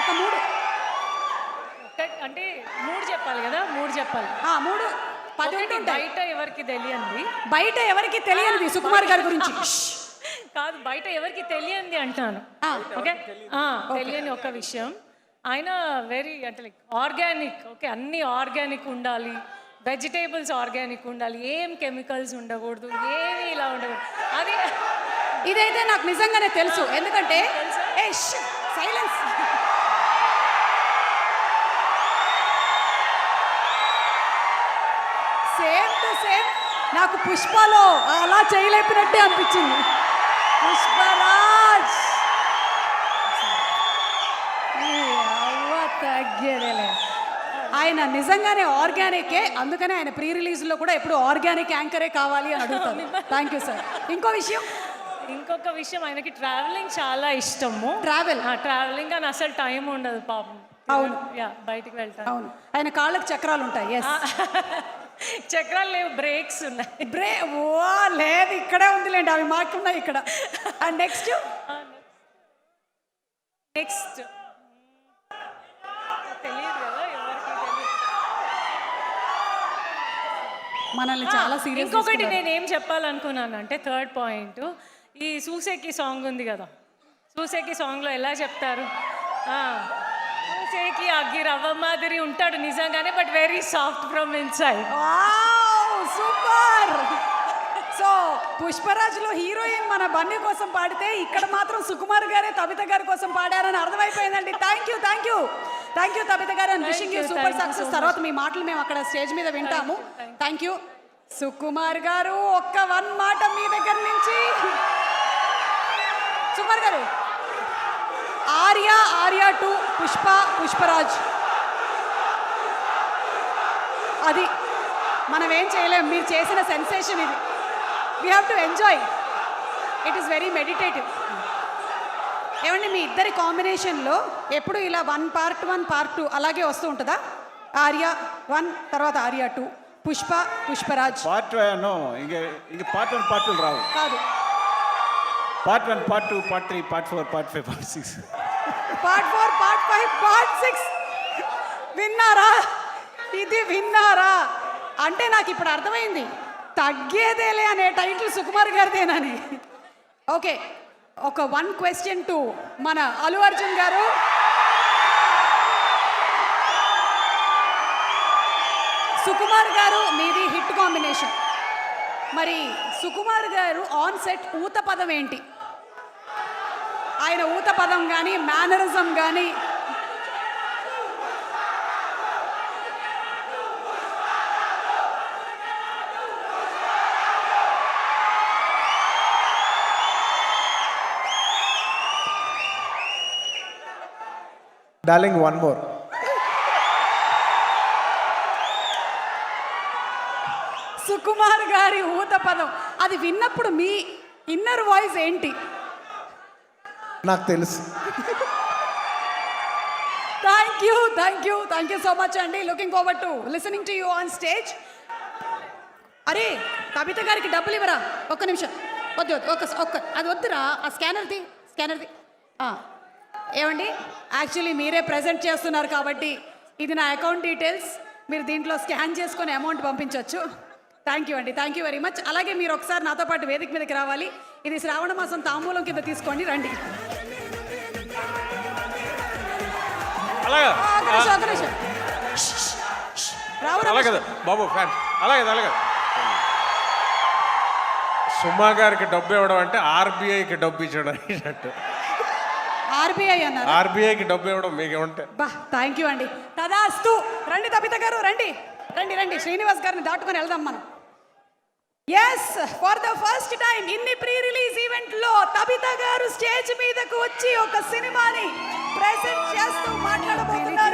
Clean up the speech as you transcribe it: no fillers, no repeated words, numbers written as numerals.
ఒక 3 అంటే 3 చెప్పాలి కదా, 3 చెప్పాలి. 3 10 ఒకటి ఉంటాయి. బయట ఎవరికి తెలియంది, బయట ఎవరికి తెలియనిది సుకుమార్ గారి గురించి. కాదు బయట ఎవరికి తెలియంది అంటాను. ఓకే, తెలియని ఒక విషయం, ఆయన వెరీ అంటే లైక్ ఆర్గానిక్. ఓకే, అన్ని ఆర్గానిక్ ఉండాలి, వెజిటేబుల్స్ ఆర్గానిక్ ఉండాలి, ఏం కెమికల్స్ ఉండకూడదు, ఏమి ఇలా ఉండకూడదు. అది ఇదైతే నాకు నిజంగానే తెలుసు. ఎందుకంటే సైలెన్స్. సేమ్ టు సేమ్ నాకు పుష్పలో అలా చేయలేపినట్టే అనిపించింది. పుష్పరాజ్ తగ్గేదేలే. ఆయన నిజంగానే ఆర్గానికే, అందుకనే ఆయన ప్రీ రిలీజ్లో కూడా ఎప్పుడు ఆర్గానిక్ యాంకరే కావాలి అని అడుగుతాను. Thank you sir. ఇంకొక విషయం ఆయనకి ట్రావెలింగ్ చాలా ఇష్టము. ట్రావెలింగ్ అని అసలు టైం ఉండదు పాపం. అవును, బయటికి వెళ్తాను. అవును, ఆయన కాళ్ళకి చక్రాలు ఉంటాయి. చక్రాలు లేవు, బ్రేక్స్ ఉన్నాయి. లేదు, ఇక్కడే ఉందిలేండి, అవి మాకున్నాయి ఇక్కడ. అండ్ నెక్స్ట్ తెలియదు కదా ఎవరికి తెలియదు. మనల్ని చాలా సీరియస్. ఇంకొకటి నేనేం చెప్పాలనుకున్నాను అంటే, థర్డ్ పాయింట్, ఈ సూసేకి సాంగ్ ఉంది కదా, సూసేకి సాంగ్లో ఎలా చెప్తారు, సూసేకి అగ్గి రవ్వ మాదిరి ఉంటాడు నిజంగానే, but very soft from inside. Super. So పుష్పరాజ్లో హీరోయిన్ మన బన్నీ కోసం పాడితే, ఇక్కడ మాత్రం సుకుమార్ గారే తబిత గారి కోసం పాడారని అర్థమైపోయిందండి. థ్యాంక్ యూ తబిత గారు. And wishing you super success. తర్వాత మీ మాటలు మేము అక్కడ స్టేజ్ మీద వింటాము. థ్యాంక్ యూ సుకుమార్ గారు. ఒక్క 1 మాట మీ దగ్గర నుంచి. సుకుమార్ గారు, ఆర్యా 2, పుష్పరాజ్, అది మనం ఏం చేయలేం. మీరు చేసిన సెన్సేషన్ ఇది. We have to enjoy. It is very meditative. ఏమండి, మీ ఇద్దరి కాంబినేషన్లో ఎప్పుడు ఇలా 1 part 1 part 2 అలాగే వస్తూ ఉంటుందా? ఆర్యా 1 తర్వాత ఆర్యా 2, పుష్పరాజ్ పార్ట్ ఇంక పార్ట్ 1 పార్ట్ 2 రావు. కాదు, part 1 part 2 part 3 part 4 part 5 part 6 part 4 part 5 part 6. విన్నారా? ఇది విన్నారా? అంటే నాకు ఇప్పుడు అర్థమైంది, తగ్గేదేలే అనే టైటిల్ సుకుమార్ గారిదేనని. ఓకే, ఒక 1 question టు మన అల్లు అర్జున్ గారు. సుకుమార్ గారు, మీది హిట్ కాంబినేషన్. మరి సుకుమార్ గారు ఆన్ సెట్ ఊత పదం ఏంటి? ఆయన ఊత పదం కానీ మేనరిజం కానీ డార్లింగ్, 1 more. సుకుమార్ గారి ఊత పదం, అది విన్నప్పుడు మీ ఇన్నర్ వాయిస్ ఏంటి? నాకు తెలుసు. థ్యాంక్ యూ సో మచ్ అండి. Looking forward to listening to you on stage. అరే, కవిత గారికి డబ్బులు ఇవ్వరా? ఒక్క నిమిషం. అది వద్దురా, ఆ స్కానర్ది. ఏమండి, యాక్చువల్లీ మీరే ప్రజెంట్ చేస్తున్నారు కాబట్టి ఇది నా అకౌంట్ డీటెయిల్స్. మీరు దీంట్లో స్కాన్ చేసుకొని అమౌంట్ పంపించవచ్చు. థ్యాంక్ యూ అండి, థ్యాంక్ యూ వెరీ మచ్. అలాగే మీరు ఒకసారి నాతో పాటు వేదిక మీదకి రావాలి. ఇది శ్రావణ మాసం తాంబూలం కింద తీసుకోండి, రండి. బాబు ఫ్యాన్ అలాగే సుమా గారికి డబ్బు ఇవ్వడం అంటే ఆర్బీఐకి డబ్బు ఇచ్చడం అన్నట్టు. ఆర్బీఐ అన్నారు. ఆర్బీఐకి డబ్బు ఇవ్వడం మీకు ఉంటే. థ్యాంక్ యూ అండి. తదాస్తు. రండి తబిత గారు, రండి. శ్రీనివాస్ గారిని దాటుకొని వెళ్దాం మనం. Yes, for the first time ఇన్ని ప్రీ రిలీజ్ ఈవెంట్ లో తబిత గారు స్టేజ్ మీదకు వచ్చి ఒక సినిమాని ప్రెజెంట్ చేస్తూ మాట్లాడబోతున్నారు.